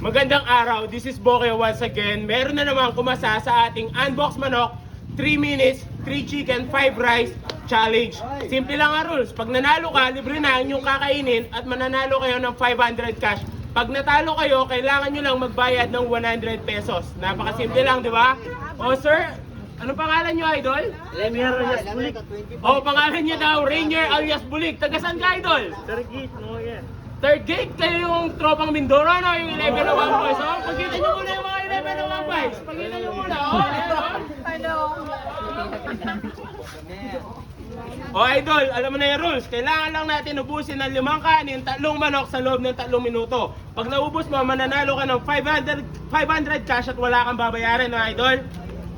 Magandang araw, this is Boke once again. Meron na naman kumasa sa ating Unbox Manok 3 minutes, 3 chicken, 5 rice challenge. Simple lang ang rules. Pag nanalo ka, libre na ang inyong kakainin at mananalo kayo ng 500 cash. Pag natalo kayo, kailangan nyo lang magbayad ng 100 pesos. Napakasimple lang, di ba? O sir, ano pangalan nyo, idol? Rainier alias Bulik. O pangalan nyo daw, Rainier alias Bulik. Tagasan ka, idol? Tarikit, no yan. Third gate, kayo yung tropang Mindoro, no? Yung 11 na 1 boys. Oh, pagkita nyo muna yung mga 11 na 1 boys. Pagkita nyo muna. Oh, oh, idol, alam mo na yung rules. Kailangan lang natin ubusin ng 5 kanin, 3 manok sa loob ng 3 minuto. Pag naubos mo, mananalo ka ng 500 cash at wala kang babayaran, no, idol?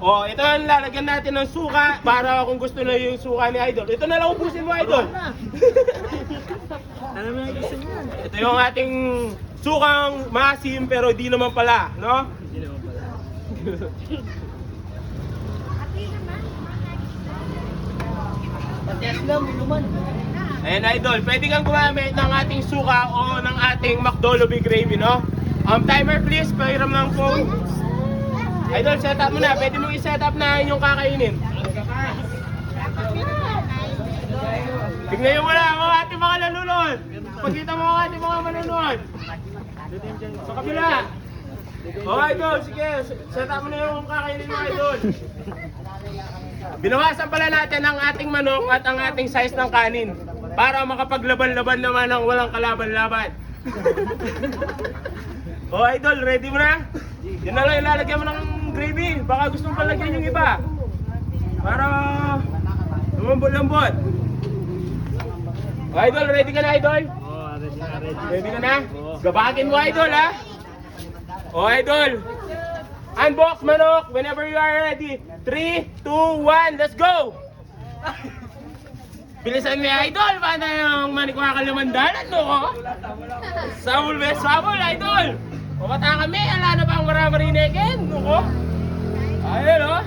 Oh, ito yung lalagyan natin ng suka para kung gusto na yung suka ni idol. Ito na lang ubusin mo, idol. Alam mo yung gusto niyan. Ito yung ating sukang maasim pero di naman pala, no? Hindi naman pala. Patias lang, minuman. Ayan, idol, pwede kang gumamit ng ating suka o ng ating McDolobby gravy, no? Timer please, pahiram ng phone. Idol, set up mo na. Pwede mo i-set up na yung kakainin. Tignan nyo muna ang ating mga nanonood. Pagkita mo ang ating mga manonood. Sa kabila. Oh, idol, sige. Set up mo na yung kakainin mo, idol. Binawasan pala natin ang ating manok at ang ating size ng kanin para makapaglaban-laban naman ng walang kalaban-laban. Oh, idol, ready mo na? Yan na lang ilalagyan mo ng gravy. Baka gusto mo palagyan yung iba. Para lumambot-lambot. Oh, idol, ready ka na, idol? Oo, ready na, ready. Ready ka na? Gabagin mo, idol, ha? Oh, idol. Unbox manok whenever you are ready. 3, 2, 1, let's go! Bilisan niya, idol. Paano yung manikwakalumandaan? Ano ko? Sabol, bes, sabol, idol. Pumata kami. Ala na ba ang maramarinegin? Ano ko? Ayun, oh.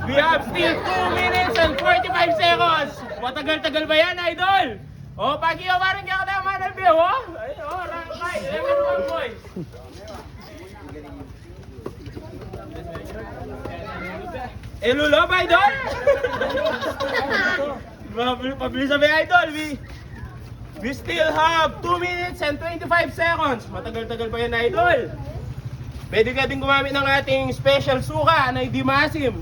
We have still 2 minutes and 45 seconds. Matagal-tagal ba yan, idol? Oh, pagi-o, parang kaya ka na manalbi, oh. Ayun, oh, rakay. 11 boys. Lulo ba, idol? Pabilis na ba, idol? We still have 2 minutes and 25 seconds. Matagal-tagal pa yan, idol. Pwede ka din gumamit ng ating special suka na hindi maasim.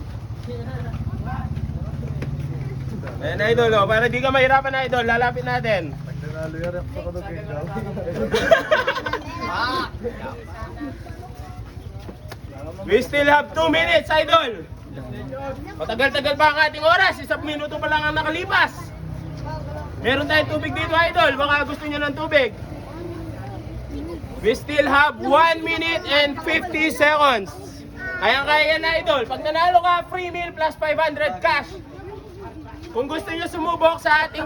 Ayan, idol, oh. Para di ka mahirapan, idol. Lalapit natin. Nagdalalo yan ako sa kadugay daw. We still have 2 minutes, idol. Matagal-tagal pa ang ating oras. 1 minuto pa lang ang nakalipas. Meron tayong tubig dito, idol. Baka gusto nyo ng tubig. We still have 1 minute and 50 seconds. Kaya na, idol. Pag nanalo ka, free meal plus 500 cash. Kung gusto nyo sumubok sa ating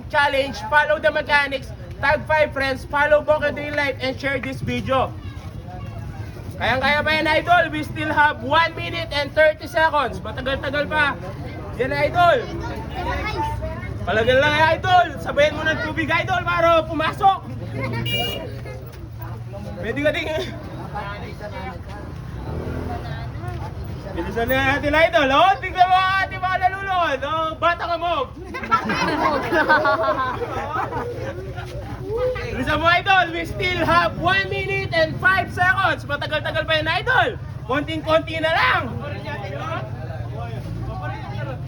challenge, follow the mechanics, tag 5 friends, follow Boke Daily Life, and share this video. Kaya pa yan, idol. We still have 1 minute and 30 seconds. Matagal-tagal pa. Yan, idol. Palagal lang, idol. Sabayan mo ng tubig, idol, para pumasok. Pwede ka din. Bilisan na natin, idol. Oh, tignan mo ang ating mga nalulod. Oh, bata ka mo. Bilisan mo, idol. We still have 1 minute and 5 seconds. Matagal-tagal pa yan, idol. Konting-konti na lang.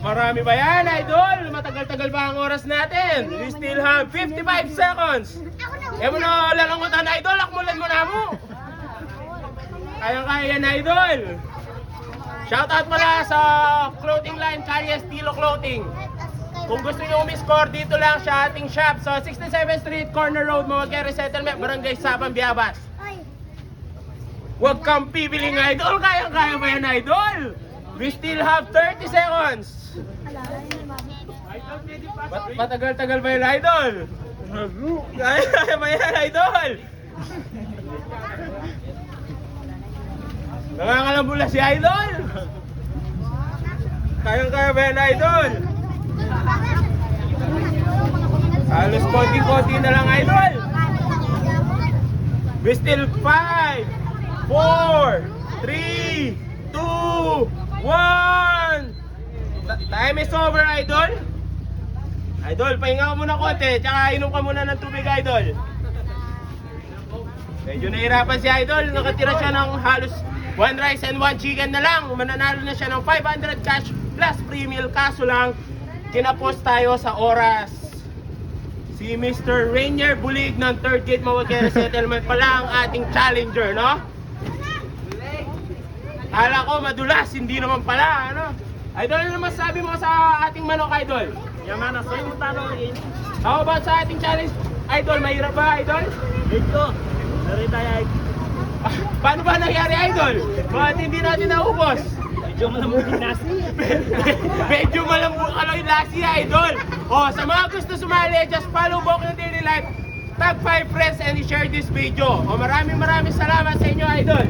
Marami ba yan, idol? Matagal-tagal pa ang oras natin. We still have 55 seconds. Ewan na lalangutan, idol. Akmulan mo na mo. Kaya-kaya yan, idol. Shoutout pala sa clothing line, Kaya Estilo Clothing. Kung gusto nyo umi-score, dito lang sa ating shop sa 67th Street, Corner Road, Mawagere Settlement, Barangay Sabang, Biabas. Huwag kang pipiling, idol. Kaya-kaya ba yan, idol? We still have 30 seconds. Patagal-tagal ba yun, idol? Kaya ba yan, idol? Nangangalambula si idol. Kaya ba yan, idol? Halos konti-konti na lang, idol. We still 5, 4, 3, 2, 1. Time is over, idol. Idol, pahinga ka muna konti, tsaka inom ka muna ng tubig, idol. Medyo nahirapan si idol, nakatira siya ng halos 1 rice and 1 chicken na lang. Mananalo na siya ng 500 cash plus free meal, kaso lang kinapos tayo sa oras. Si Mr. Rainier Bulig ng 3rd Gate Mawagera Settlement pala ang ating challenger, no? Kala ko madulas, hindi naman pala, ano? Idol, ano masabi mo sa ating manok, idol? Yamana, sa'yo mo tanong rin. How about sa ating challenge, idol? Mahirap ba, idol? Dito. Narita ay. Paano ba nangyari, idol? Bakit hindi natin naubos? Medyo malambutin nasi. Medyo malambot ka lang yung last year, idol. O, sa mga gusto sumali, just follow Boknoy Daily Life, tag 5 friends and share this video. O, maraming salamat sa inyo, idol.